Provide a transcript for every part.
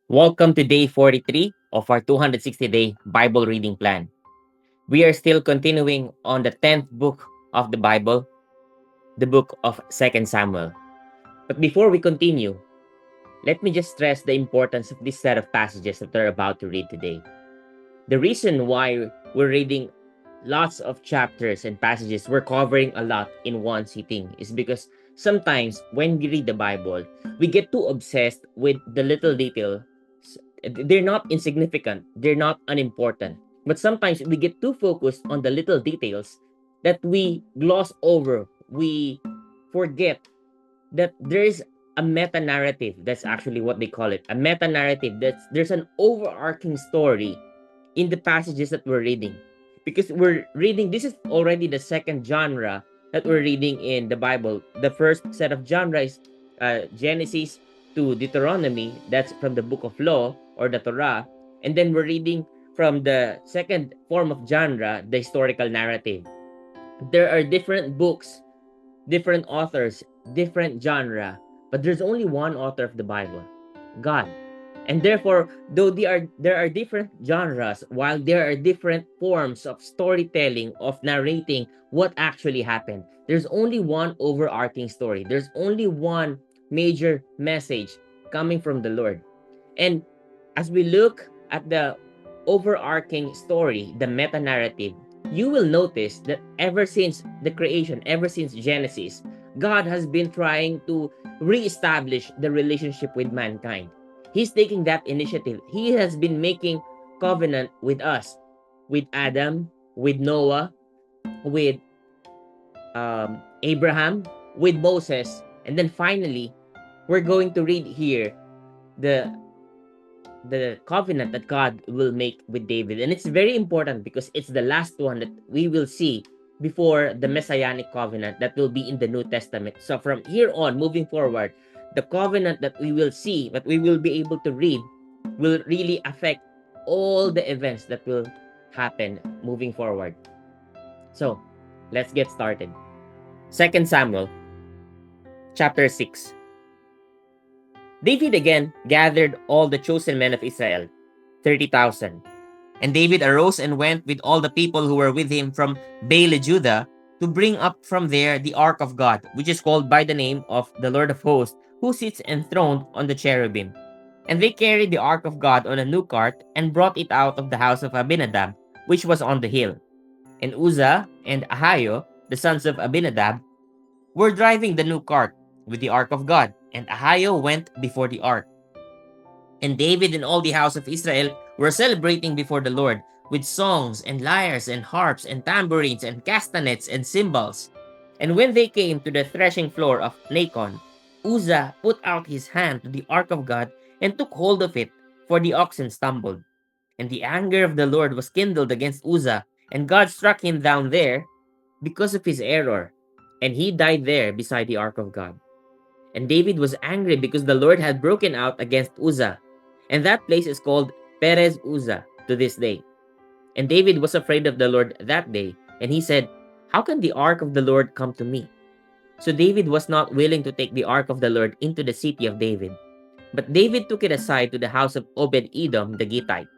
Welcome to day 43 of our 260-day Bible reading plan. We are still continuing on the 10th book of the Bible, the book of 2nd Samuel. But before we continue, let me just stress the importance of this set of passages that we're about to read today. The reason why we're reading lots of chapters and passages, we're covering a lot in one sitting, is because sometimes when we read the Bible, we get too obsessed with the little detail. They're not insignificant, they're not unimportant, but sometimes we get too focused on the little details that we gloss over. We forget that there is a meta narrative. That's actually what they call it, a meta narrative. That's There's an overarching story in the passages that we're reading, because we're reading, this is already the second genre that we're reading in the Bible. The first set of genre is Genesis to Deuteronomy. That's from the book of law, or the Torah. And then we're reading from the second form of genre, the historical narrative. There are different books, different authors, different genre, but there's only one author of the Bible, God. And therefore, though there are different genres, while there are different forms of storytelling, of narrating what actually happened, there's only one overarching story. There's only one major message coming from the Lord. And as we look at the overarching story, the meta narrative, you will notice that ever since the creation, ever since Genesis, God has been trying to reestablish the relationship with mankind. He's taking that initiative. He has been making covenant with us, with Adam, with Noah, with Abraham, with Moses, and then finally, we're going to read here the covenant that God will make with David. And it's very important because it's the last one that we will see before the messianic covenant that will be in the New Testament. So from here on, moving forward, the covenant that we will see, that we will be able to read, will really affect all the events that will happen moving forward. So let's get started. 2 Samuel chapter 6. David again gathered all the chosen men of Israel, 30,000. And David arose and went with all the people who were with him from Baale, Judah, to bring up from there the ark of God, which is called by the name of the Lord of hosts, who sits enthroned on the cherubim. And they carried the ark of God on a new cart and brought it out of the house of Abinadab, which was on the hill. And Uzzah and Ahio, the sons of Abinadab, were driving the new cart with the ark of God, and Ahio went before the ark. And David and all the house of Israel were celebrating before the Lord with songs and lyres and harps and tambourines and castanets and cymbals. And when they came to the threshing floor of Nacon, Uzzah put out his hand to the ark of God and took hold of it, for the oxen stumbled. And the anger of the Lord was kindled against Uzzah, and God struck him down there because of his error, and he died there beside the ark of God. And David was angry because the Lord had broken out against Uzzah, and that place is called Perez Uzzah to this day. And David was afraid of the Lord that day, and he said, "How can the ark of the Lord come to me?" So David was not willing to take the ark of the Lord into the city of David. But David took it aside to the house of Obed-Edom the Gittite.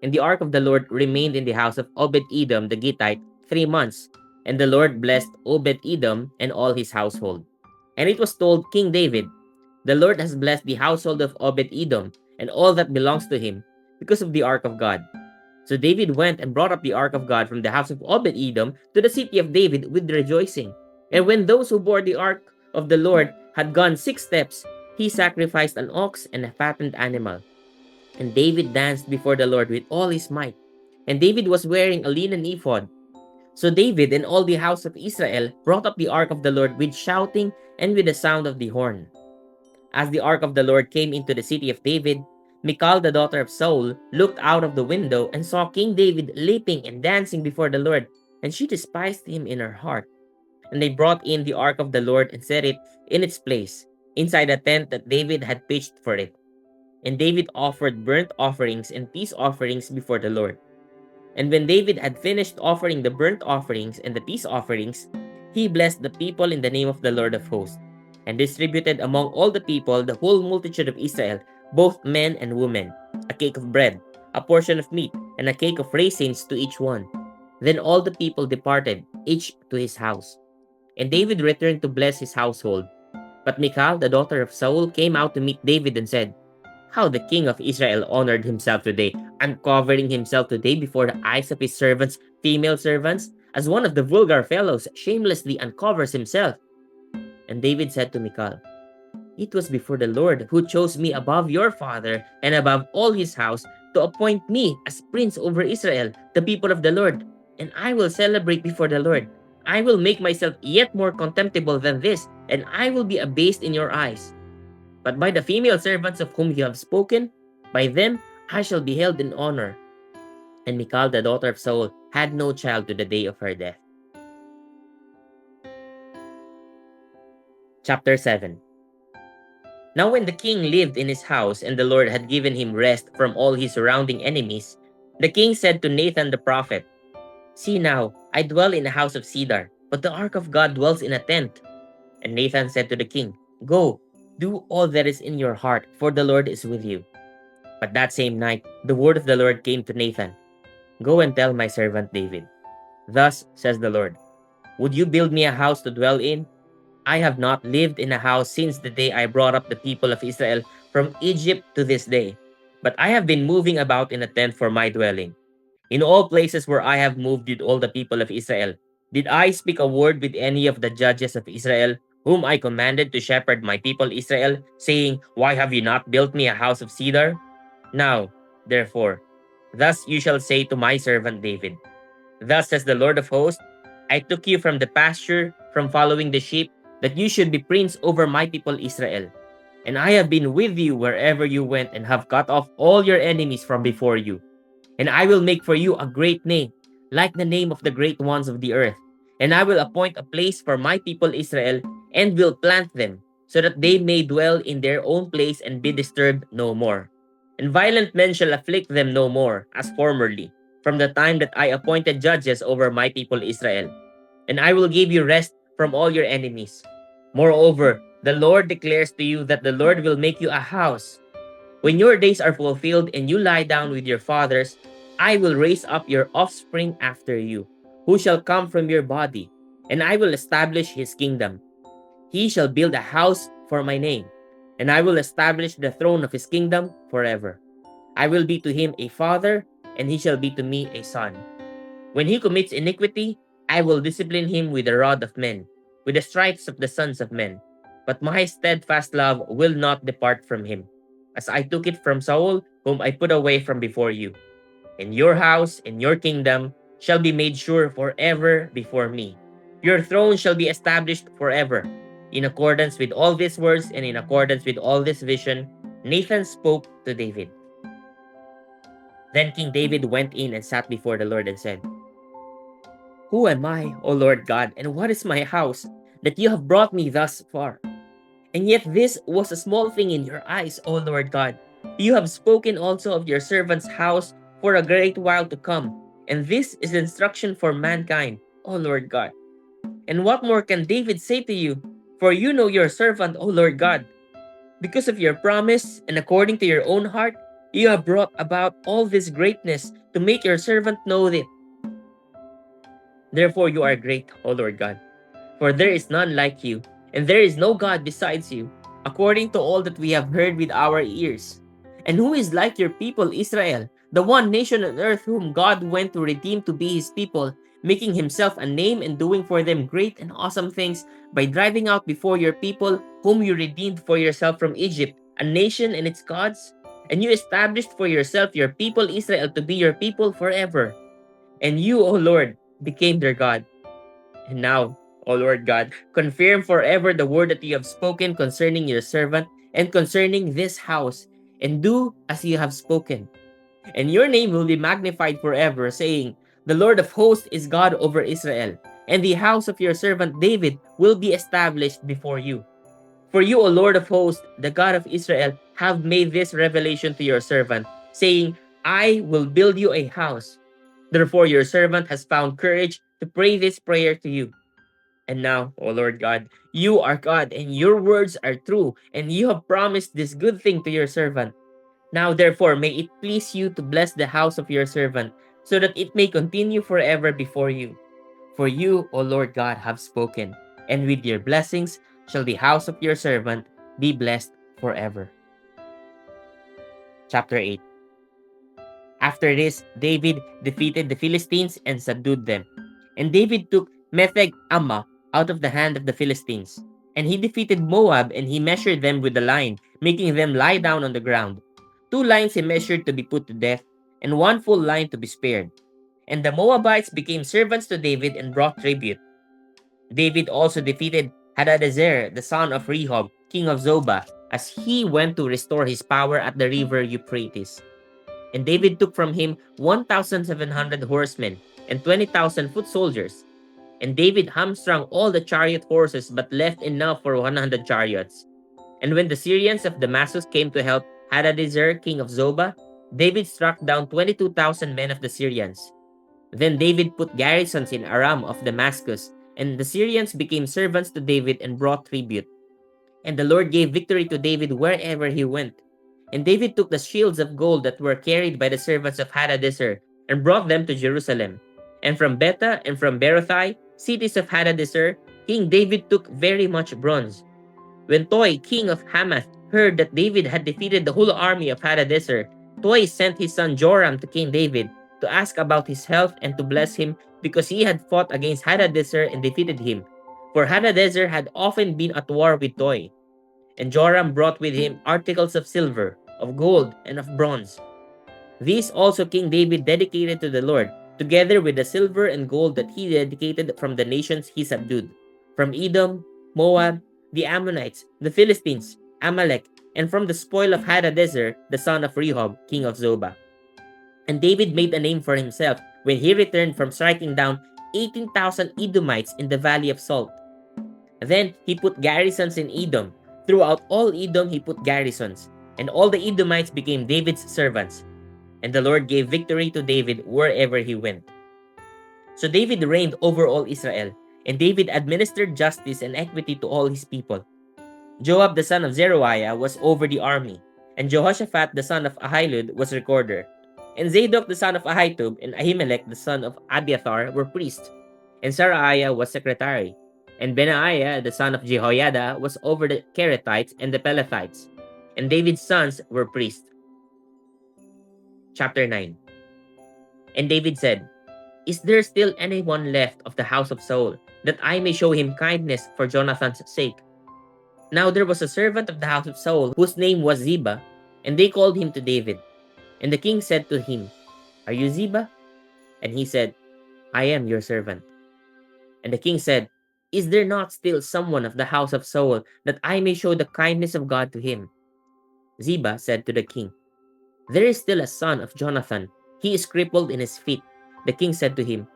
And the ark of the Lord remained in the house of Obed-Edom the Gittite 3 months, and the Lord blessed Obed-Edom and all his household. And it was told King David, "The Lord has blessed the household of Obed-Edom and all that belongs to him because of the ark of God." So David went and brought up the ark of God from the house of Obed-Edom to the city of David with rejoicing. And when those who bore the ark of the Lord had gone 6 steps, he sacrificed an ox and a fattened animal. And David danced before the Lord with all his might. And David was wearing a linen ephod. So David and all the house of Israel brought up the ark of the Lord with shouting and with the sound of the horn. As the ark of the Lord came into the city of David, Michal, the daughter of Saul, looked out of the window and saw King David leaping and dancing before the Lord, and she despised him in her heart. And they brought in the ark of the Lord and set it in its place, inside the tent that David had pitched for it. And David offered burnt offerings and peace offerings before the Lord. And when David had finished offering the burnt offerings and the peace offerings, he blessed the people in the name of the Lord of hosts, and distributed among all the people, the whole multitude of Israel, both men and women, a cake of bread, a portion of meat, and a cake of raisins to each one. Then all the people departed, each to his house. And David returned to bless his household. But Michal, the daughter of Saul, came out to meet David and said, "How the king of Israel honored himself today, uncovering himself today before the eyes of his servants, female servants, as one of the vulgar fellows shamelessly uncovers himself." And David said to Michal, "It was before the Lord who chose me above your father and above all his house to appoint me as prince over Israel, the people of the Lord. And I will celebrate before the Lord. I will make myself yet more contemptible than this, and I will be abased in your eyes. But by the female servants of whom you have spoken, by them I shall be held in honor." And Michal, the daughter of Saul, had no child to the day of her death. Chapter 7. Now when the king lived in his house and the Lord had given him rest from all his surrounding enemies, the king said to Nathan the prophet, "See now, I dwell in a house of cedar, but the ark of God dwells in a tent." And Nathan said to the king, "Go, do all that is in your heart, for the Lord is with you." But that same night, the word of the Lord came to Nathan, "Go and tell my servant David, thus says the Lord, would you build me a house to dwell in? I have not lived in a house since the day I brought up the people of Israel from Egypt to this day, but I have been moving about in a tent for my dwelling. In all places where I have moved with all the people of Israel, did I speak a word with any of the judges of Israel, whom I commanded to shepherd my people Israel, saying, Why have you not built me a house of cedar? Now, therefore, thus you shall say to my servant David, Thus says the Lord of hosts, I took you from the pasture, from following the sheep, that you should be prince over my people Israel. And I have been with you wherever you went and have cut off all your enemies from before you. And I will make for you a great name, like the name of the great ones of the earth. And I will appoint a place for my people Israel, and will plant them, so that they may dwell in their own place and be disturbed no more. And violent men shall afflict them no more, as formerly, from the time that I appointed judges over my people Israel. And I will give you rest from all your enemies. Moreover, the Lord declares to you that the Lord will make you a house. When your days are fulfilled and you lie down with your fathers, I will raise up your offspring after you, who shall come from your body, and I will establish his kingdom. He shall build a house for my name, and I will establish the throne of his kingdom forever. I will be to him a father, and he shall be to me a son. When he commits iniquity, I will discipline him with the rod of men, with the stripes of the sons of men. But my steadfast love will not depart from him, as I took it from Saul, whom I put away from before you. And your house and your kingdom shall be made sure forever before me. Your throne shall be established forever. In accordance with all these words and in accordance with all this vision, Nathan spoke to David. Then King David went in and sat before the Lord and said, Who am I, O Lord God, and what is my house, that you have brought me thus far? And yet this was a small thing in your eyes, O Lord God. You have spoken also of your servant's house for a great while to come, and this is instruction for mankind, O Lord God. And what more can David say to you? For you know your servant, O Lord God. Because of your promise, and according to your own heart, you have brought about all this greatness to make your servant know it. Therefore you are great, O Lord God, for there is none like you, and there is no God besides you, according to all that we have heard with our ears. And who is like your people Israel, the one nation on earth whom God went to redeem to be his people, making himself a name and doing for them great and awesome things by driving out before your people, whom you redeemed for yourself from Egypt, a nation and its gods? And you established for yourself your people Israel to be your people forever. And you, O Lord, became their God. And now, O Lord God, confirm forever the word that you have spoken concerning your servant and concerning this house, and do as you have spoken. And your name will be magnified forever, saying, The Lord of hosts is God over Israel, and the house of your servant David will be established before you. For you, O Lord of hosts, the God of Israel, have made this revelation to your servant, saying, I will build you a house. Therefore your servant has found courage to pray this prayer to you. And now, O Lord God, you are God, and your words are true, and you have promised this good thing to your servant. Now therefore may it please you to bless the house of your servant, so that it may continue forever before you. For you, O Lord God, have spoken, and with your blessings shall the house of your servant be blessed forever. Chapter 8. After this, David defeated the Philistines and subdued them. And David took Metheg Ammah out of the hand of the Philistines. And he defeated Moab, and he measured them with a line, making them lie down on the ground. 2 lines he measured to be put to death, and 1 full line to be spared. And the Moabites became servants to David and brought tribute. David also defeated Hadadezer, the son of Rehob, king of Zobah, as he went to restore his power at the river Euphrates. And David took from him 1,700 horsemen and 20,000 foot soldiers. And David hamstrung all the chariot horses but left enough for 100 chariots. And when the Syrians of Damascus came to help Hadadezer, king of Zobah, David struck down 22,000 men of the Syrians. Then David put garrisons in Aram of Damascus, and the Syrians became servants to David and brought tribute. And the Lord gave victory to David wherever he went. And David took the shields of gold that were carried by the servants of Hadadezer and brought them to Jerusalem. And from Betah and from Berothai, cities of Hadadezer, King David took very much bronze. When Toi, king of Hamath, heard that David had defeated the whole army of Hadadezer, Toi sent his son Joram to King David to ask about his health and to bless him, because he had fought against Hadadezer and defeated him. For Hadadezer had often been at war with Toi. And Joram brought with him articles of silver, of gold, and of bronze. These also King David dedicated to the Lord, together with the silver and gold that he dedicated from the nations he subdued, from Edom, Moab, the Ammonites, the Philistines, Amalek, and from the spoil of Hadadezer, the son of Rehob, king of Zobah. And David made a name for himself when he returned from striking down 18,000 Edomites in the valley of Salt. Then he put garrisons in Edom. Throughout all Edom he put garrisons, and all the Edomites became David's servants. And the Lord gave victory to David wherever he went. So David reigned over all Israel, and David administered justice and equity to all his people. Joab the son of Zeruiah was over the army, and Jehoshaphat the son of Ahilud was recorder. And Zadok the son of Ahitub and Ahimelech the son of Abiathar were priests, and Saraiah was secretary. And Benaiah the son of Jehoiada was over the Kerethites and the Pelethites. And David's sons were priests. Chapter 9. And David said, Is there still anyone left of the house of Saul, that I may show him kindness for Jonathan's sake? Now there was a servant of the house of Saul, whose name was Ziba, and they called him to David. And the king said to him, Are you Ziba? And he said, I am your servant. And the king said, Is there not still someone of the house of Saul, that I may show the kindness of God to him? Ziba said to the king, There is still a son of Jonathan. He is crippled in his feet. The king said to him,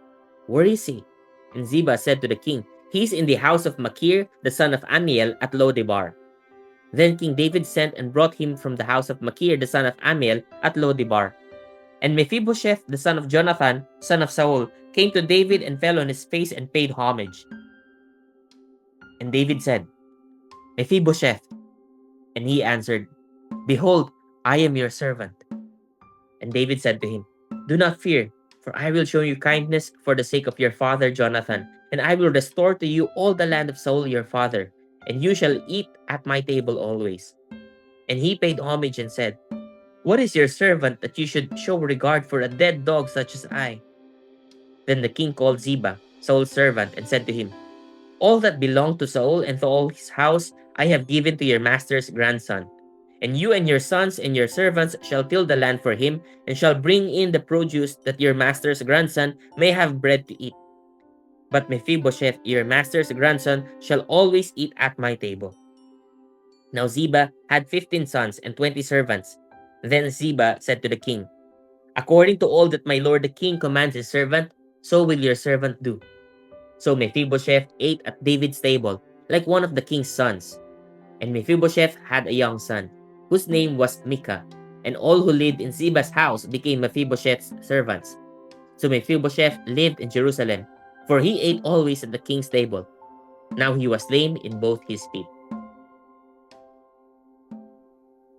Where is he? And Ziba said to the king, He is in the house of Machir, the son of Ammiel, at Lodebar. Then King David sent and brought him from the house of Machir, the son of Ammiel, at Lodebar. And Mephibosheth, the son of Jonathan, son of Saul, came to David and fell on his face and paid homage. And David said, Mephibosheth. And he answered, Behold, I am your servant. And David said to him, Do not fear, for I will show you kindness for the sake of your father Jonathan, and I will restore to you all the land of Saul your father, and you shall eat at my table always. And he paid homage and said, What is your servant that you should show regard for a dead dog such as I? Then the king called Ziba, Saul's servant, and said to him, All that belonged to Saul and to all his house I have given to your master's grandson. And you and your sons and your servants shall till the land for him, and shall bring in the produce, that your master's grandson may have bread to eat. But Mephibosheth, your master's grandson, shall always eat at my table. Now Ziba had 15 sons and 20 servants. Then Ziba said to the king, According to all that my lord the king commands his servant, so will your servant do. So Mephibosheth ate at David's table, like one of the king's sons. And Mephibosheth had a young son, whose name was Micah, and all who lived in Ziba's house became Mephibosheth's servants. So Mephibosheth lived in Jerusalem, for he ate always at the king's table. Now he was lame in both his feet.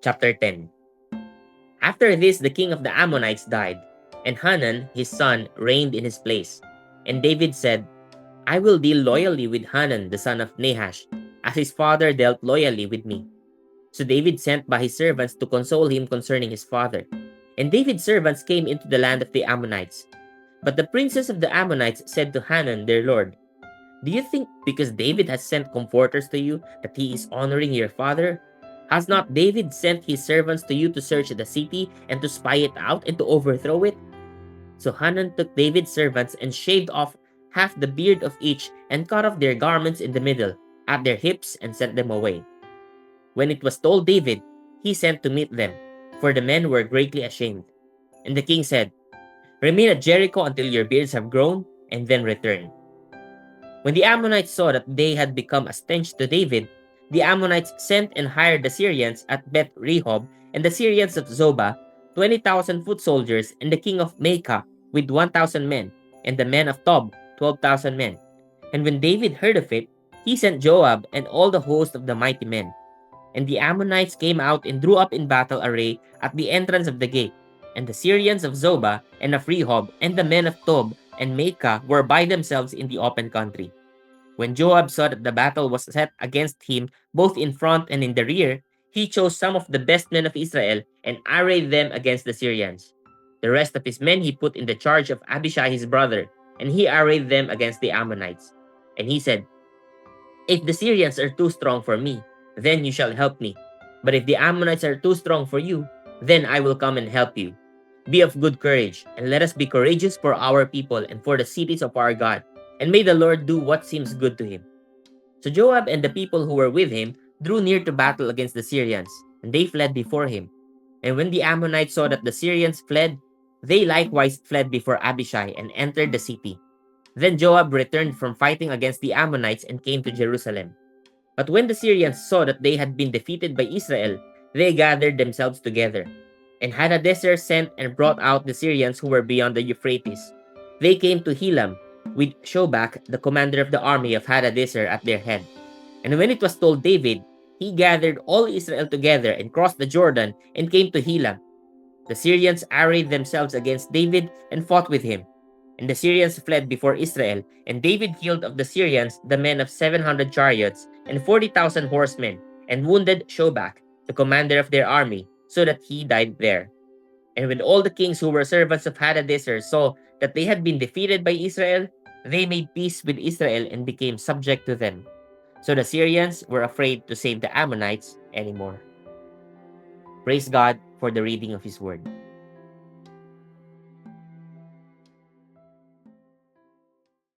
Chapter 10. After this, the king of the Ammonites died, and Hanan, his son, reigned in his place. And David said, I will deal loyally with Hanan, the son of Nahash, as his father dealt loyally with me. So David sent by his servants to console him concerning his father. And David's servants came into the land of the Ammonites. But the princes of the Ammonites said to Hanan, their lord, Do you think because David has sent comforters to you that he is honoring your father? Has not David sent his servants to you to search the city and to spy it out and to overthrow it? So Hanan took David's servants and shaved off half the beard of each and cut off their garments in the middle, at their hips, and sent them away. When it was told David, he sent to meet them, for the men were greatly ashamed. And the king said, Remain at Jericho until your beards have grown, and then return. When the Ammonites saw that they had become a stench to David, the Ammonites sent and hired the Syrians at Beth Rehob and the Syrians of Zobah, 20,000 foot soldiers, and the king of Maacah with 1,000 men, and the men of Tob, 12,000 men. And when David heard of it, he sent Joab and all the host of the mighty men. And the Ammonites came out and drew up in battle array at the entrance of the gate. And the Syrians of Zobah and of Rehob and the men of Tob and Maacah were by themselves in the open country. When Joab saw that the battle was set against him both in front and in the rear, he chose some of the best men of Israel and arrayed them against the Syrians. The rest of his men he put in the charge of Abishai his brother, and he arrayed them against the Ammonites. And he said, If the Syrians are too strong for me, then you shall help me. But if the Ammonites are too strong for you, then I will come and help you. Be of good courage, and let us be courageous for our people and for the cities of our God, and may the Lord do what seems good to him. So Joab and the people who were with him drew near to battle against the Syrians, and they fled before him. And when the Ammonites saw that the Syrians fled, they likewise fled before Abishai and entered the city. Then Joab returned from fighting against the Ammonites and came to Jerusalem. But when the Syrians saw that they had been defeated by Israel, they gathered themselves together. And Hadadezer sent and brought out the Syrians who were beyond the Euphrates. They came to Helam, with Shobach, the commander of the army of Hadadezer, at their head. And when it was told David, he gathered all Israel together and crossed the Jordan and came to Helam. The Syrians arrayed themselves against David and fought with him. And the Syrians fled before Israel, and David killed of the Syrians the men of 700 chariots and 40,000 horsemen, and wounded Shobach, the commander of their army, so that he died there. And when all the kings who were servants of Hadadezer saw that they had been defeated by Israel, they made peace with Israel and became subject to them. So the Syrians were afraid to save the Ammonites anymore. Praise God for the reading of His Word.